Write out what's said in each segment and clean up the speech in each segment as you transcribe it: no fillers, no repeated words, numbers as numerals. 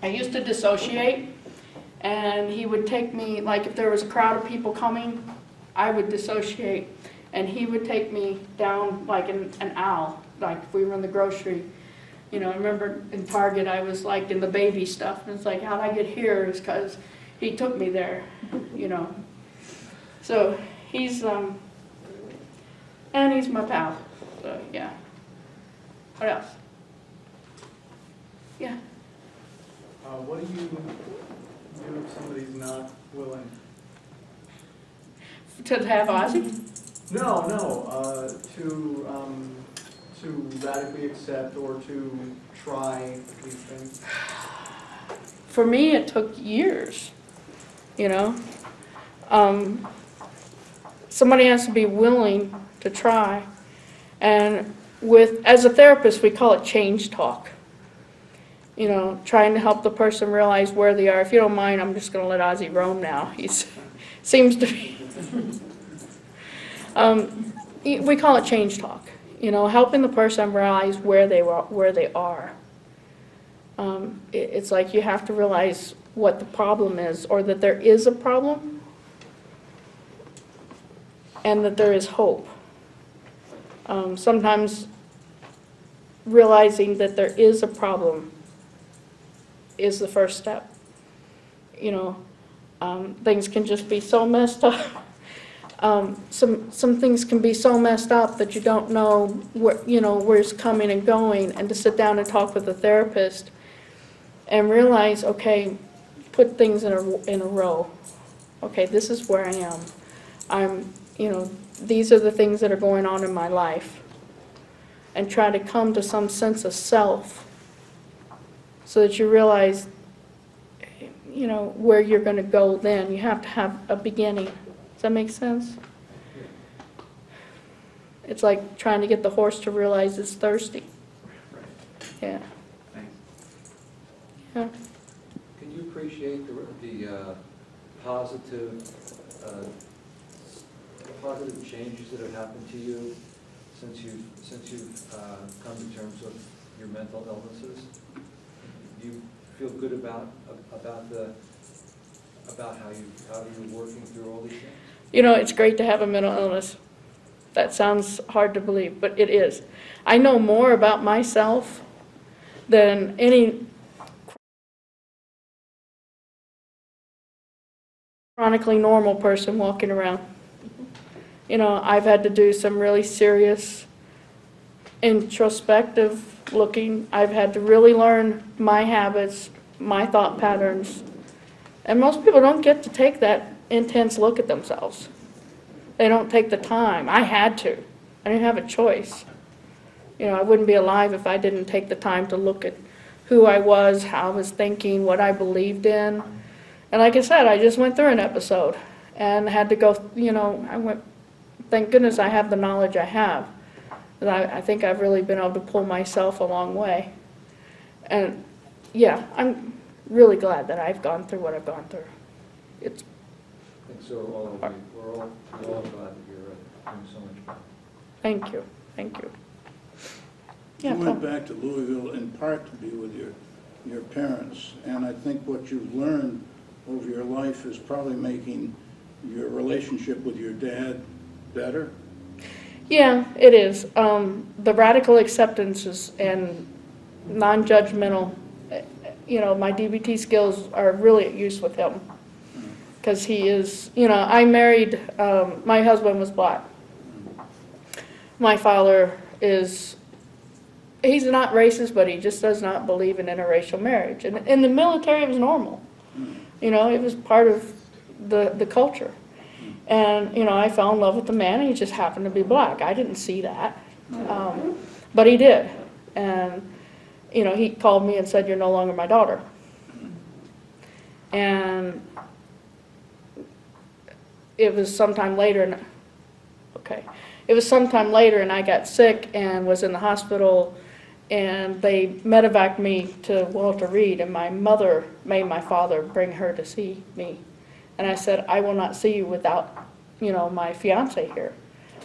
I used to dissociate, and he would take me, like if there was a crowd of people coming, I would dissociate, and he would take me down like an aisle, like if we were in the grocery. You know, I remember in Target I was like in the baby stuff, and it's like, how'd I get here? Is because he took me there, you know. So he's, and he's my pal, so yeah. What else? Yeah. What do you do if somebody's not willing? To have Ozzy? No, to radically accept or to try these things. For me, it took years, you know. Somebody has to be willing to try. And as a therapist, we call it change talk. You know, trying to help the person realize where they are. If you don't mind, I'm just going to let Ozzy roam now. He seems to be. We call it change talk. You know, helping the person realize where they are. It's like you have to realize what the problem is, or that there is a problem, and that there is hope. Sometimes realizing that there is a problem is the first step. You know, things can just be so messed up. Some things can be so messed up that you don't know where it's coming and going, and to sit down and talk with a therapist and realize, okay, put things in a row. Okay, this is where I am. These are the things that are going on in my life, and try to come to some sense of self so that you realize, you know, where you're going to go then. You have to have a beginning. Does that make sense? It's like trying to get the horse to realize it's thirsty. Yeah. Thanks. Yeah. Can you appreciate the positive changes that have happened to you since you've come to terms with your mental illnesses? Do you feel good about how you're working through all these things? You know, it's great to have a mental illness. That sounds hard to believe, but it is. I know more about myself than any chronically normal person walking around. You know, I've had to do some really serious introspective looking. I've had to really learn my habits, my thought patterns. And most people don't get to take that intense look at themselves. They don't take the time. I had to. I didn't have a choice. You know, I wouldn't be alive if I didn't take the time to look at who I was, how I was thinking, what I believed in. And like I said, I just went through an episode and had to go, you know, thank goodness I have the knowledge I have. I think I've really been able to pull myself a long way. And yeah, I'm really glad that I've gone through what I've gone through. It's I think so. We're all glad that you're doing so much better. Thank you. Thank you. Yeah, You went back to Louisville in part to be with your parents, and I think what you've learned over your life is probably making your relationship with your dad better. Yeah, it is. The radical acceptances and non-judgmental, you know, my DBT skills are really at use with him. Because he is, you know, I married, my husband was black. My father he's not racist, but he just does not believe in interracial marriage. And in the military, it was normal. You know, it was part of the culture. And, you know, I fell in love with the man, and he just happened to be black. I didn't see that. But he did. And, you know, he called me and said, "You're no longer my daughter." And it was sometime later, and I got sick and was in the hospital, and they medevaced me to Walter Reed, and my mother made my father bring her to see me. And I said, "I will not see you without, you know, my fiance here."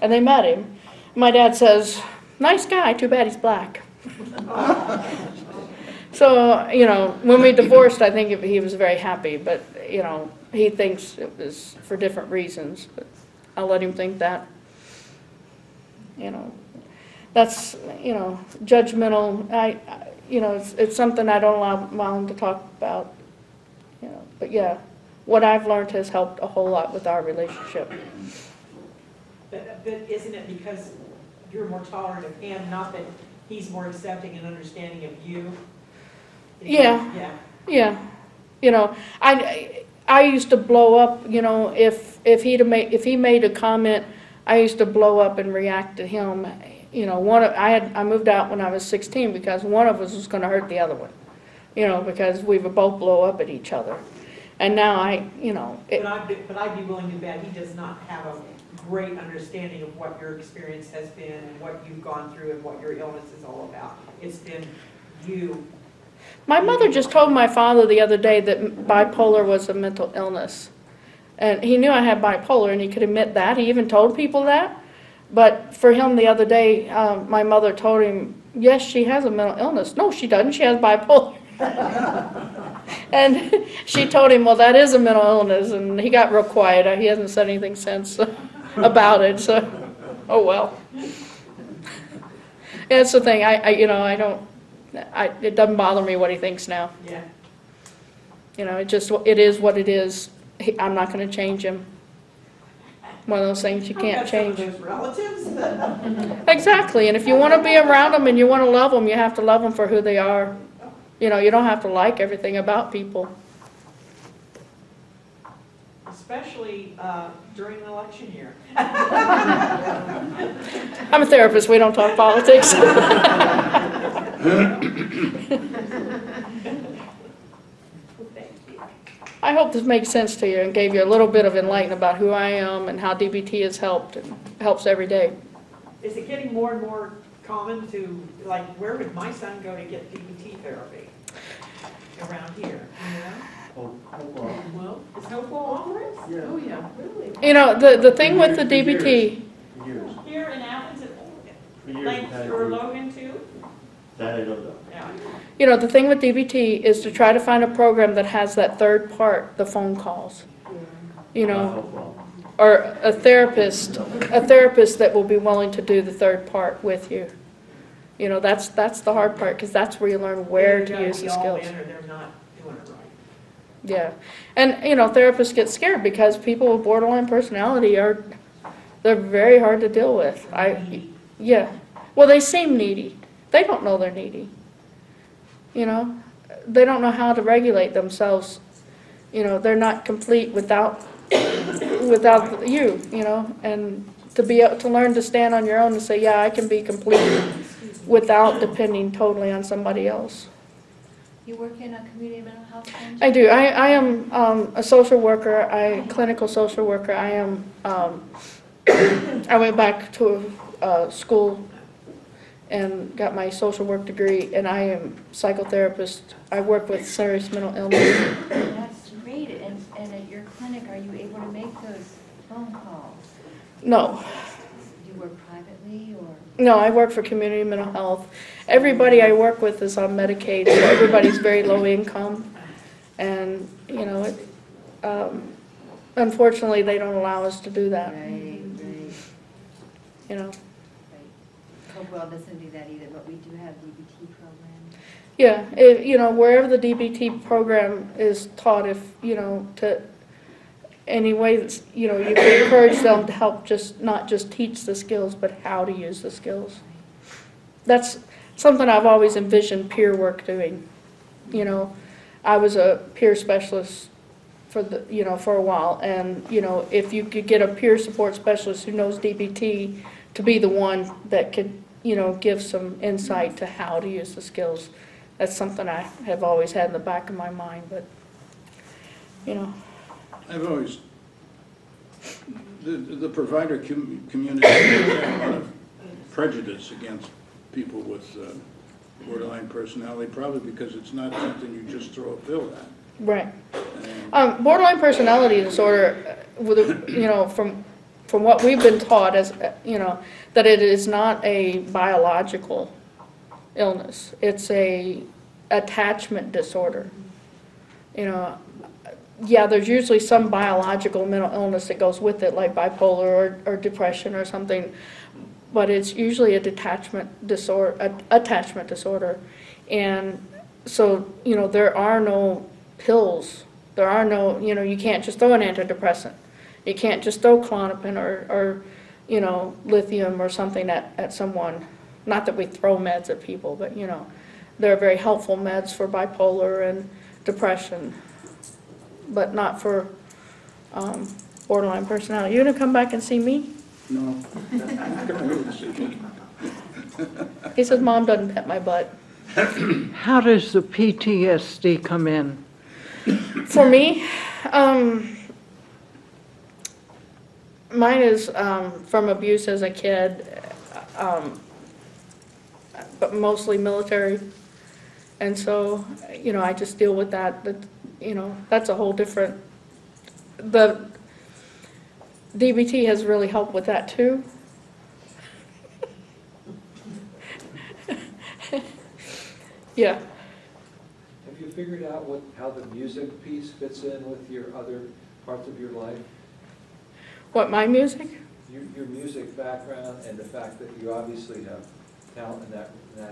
And they met him. My dad says, "Nice guy, too bad he's black." So, you know, when we divorced, I think he was very happy, but, you know, he thinks it was for different reasons, but I'll let him think that. You know, that's, you know, judgmental. You know, it's something I don't allow him to talk about, you know, but yeah, what I've learned has helped a whole lot with our relationship. But isn't it because you're more tolerant of him, not that he's more accepting and understanding of you? Yeah. Yeah. Yeah, you know, I used to blow up, you know, if he made a comment, I used to blow up and react to him. You know, I moved out when I was 16 because one of us was going to hurt the other one. You know, because we would both blow up at each other. And now you know. But I'd be willing to bet he does not have a great understanding of what your experience has been and what you've gone through and what your illness is all about. It's been you. My mother just told my father the other day that bipolar was a mental illness. And he knew I had bipolar, and he could admit that. He even told people that. But for him the other day, my mother told him, yes, she has a mental illness. No, she doesn't. She has bipolar. And she told him, well, that is a mental illness. And he got real quiet. He hasn't said anything since about it. So, oh, well. Yeah, that's the thing. It doesn't bother me what he thinks now. Yeah. You know, it is what it is. I'm not going to change him. One of those things you can't change. I've got some of those relatives. Exactly. And if you want to be around them and you want to love them, you have to love them for who they are. You know, you don't have to like everything about people. Especially during an election year. I'm a therapist. We don't talk politics. I hope this makes sense to you and gave you a little bit of enlightenment about who I am and how DBT has helped and helps every day. Is it getting more and more common to, like, where would my son go to get DBT therapy? Around here, you know? Well, is Hopewell offer it? Yeah. Oh, yeah, really? You know, the thing with the DBT, Years. Here in Athens, For years like, we've had or groups. Logan too? That I don't know. Yeah. you know, the thing with DBT is to try to find a program that has that third part, the phone calls. You know, or a therapist that will be willing to do the third part with you. You know, that's the hard part, because that's where you learn where to use the skills. Or they're not doing it right. Yeah, and you know, therapists get scared because people with borderline personality they're very hard to deal with. Yeah, well, they seem needy. They don't know they're needy. You know, they don't know how to regulate themselves. You know, they're not complete without you. You know, and to be able to learn to stand on your own and say, yeah, I can be complete without depending totally on somebody else. You work in a community mental health center? I do. I am a social worker, clinical social worker. I am, I went back to school and got my social work degree, and I am psychotherapist. I work with serious mental illness. That's great. And at your clinic, are you able to make those phone calls? No. Do you work privately or? No, I work for community mental health. Everybody I work with is on Medicaid, so everybody's very low income. And, you know, unfortunately, they don't allow us to do that, Right. you know. Right. Hopewell doesn't do that either, but we do have DBT programs. Yeah, you know, wherever the DBT program is taught, you know, to any way that's, you know, you can encourage them to help not just teach the skills, but how to use the skills. That's something I've always envisioned peer work doing. You know, I was a peer specialist for a while, and, you know, if you could get a peer support specialist who knows DBT to be the one that could, you know, give some insight to how to use the skills, that's something I have always had in the back of my mind, but, you know. I've always, the provider community has a lot of prejudice against people with borderline personality, probably because it's not something you just throw a pill at. Right. And Borderline personality disorder, you know, from what we've been taught, as you know, that it is not a biological illness. It's a attachment disorder. You know, yeah, there's usually some biological mental illness that goes with it, like bipolar or depression or something, but it's usually a attachment disorder. And so, you know, there are no pills. There are no, you know, you can't just throw an antidepressant. You can't just throw Klonopin or you know, lithium or something at someone. Not that we throw meds at people, but, you know, they're very helpful meds for bipolar and depression, but not for borderline personality. You gonna come back and see me? No. Come here to see me. He says, Mom doesn't pet my butt. How does the PTSD come in? For me, mine is from abuse as a kid, but mostly military. And so, you know, I just deal with that. You know, that's a whole different, the DBT has really helped with that too. Yeah. Have you figured out how the music piece fits in with your other parts of your life? What, my music? Your music background and the fact that you obviously have talent in that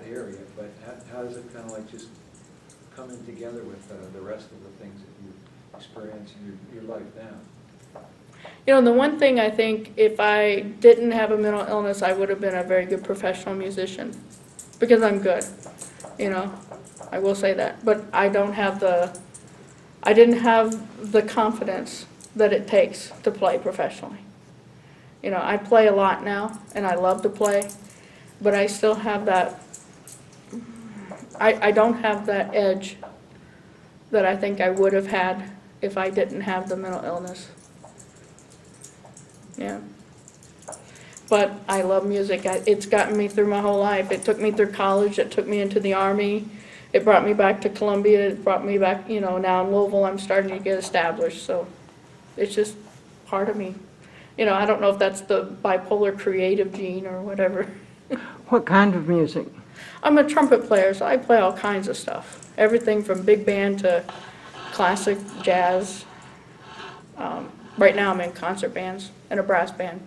area, but how does it kind of like just come in together with the rest of the things that you experience in your life now? You know, the one thing I think, if I didn't have a mental illness, I would have been a very good professional musician, because I'm good, you know, I will say that. But I didn't have the confidence that it takes to play professionally. You know, I play a lot now, and I love to play, but I still have that, I don't have that edge that I think I would have had if I didn't have the mental illness. Yeah. But I love music. It's gotten me through my whole life. It took me through college. It took me into the Army. It brought me back to Columbia. It brought me back, you know, now in Louisville I'm starting to get established. So it's just part of me. You know, I don't know if that's the bipolar creative gene or whatever. What kind of music? I'm a trumpet player, so I play all kinds of stuff. Everything from big band to classic, jazz. Right now I'm in concert bands and a brass band.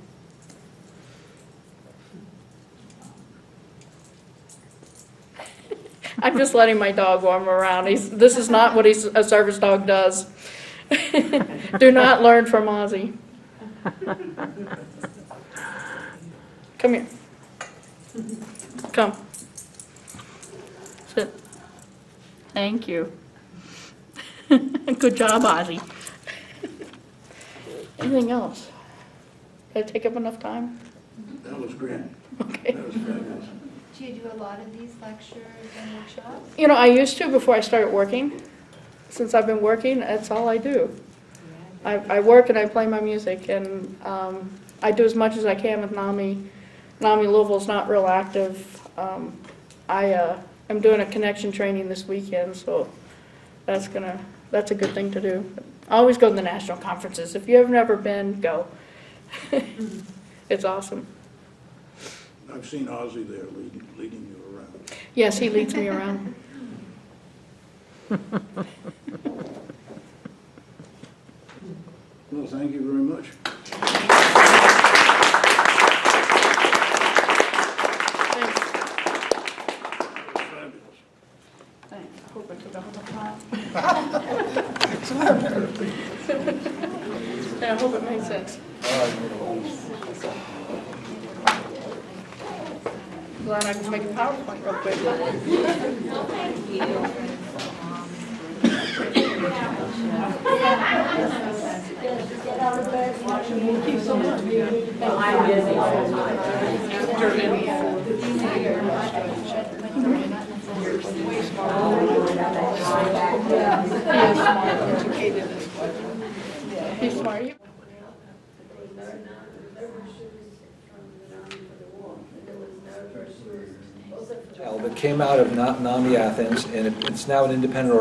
I'm just letting my dog roam around. This is not what a service dog does. Do not learn from Ozzy. Come here. Come. Sit. Thank you. Good job, Ozzy. Anything else? Did I take up enough time? That was great. Okay. That was fabulous. Do you do a lot of these lectures and workshops? You know, I used to before I started working. Since I've been working, that's all I do. I work and I play my music, and I do as much as I can with NAMI. NAMI Louisville's not real active. I am doing a connection training this weekend, so that's a good thing to do. I always go to the national conferences. If you have never been, go. It's awesome. I've seen Ozzy there leading you around. Yes, he leads me around. Well, thank you very much. Thanks. Fabulous. Thanks. Hope I took up enough time. Yeah, I hope it made sense. Glad I can make a PowerPoint real quick. Thank you so much. He's smart. That came out of NAMI Athens, and it's now an independent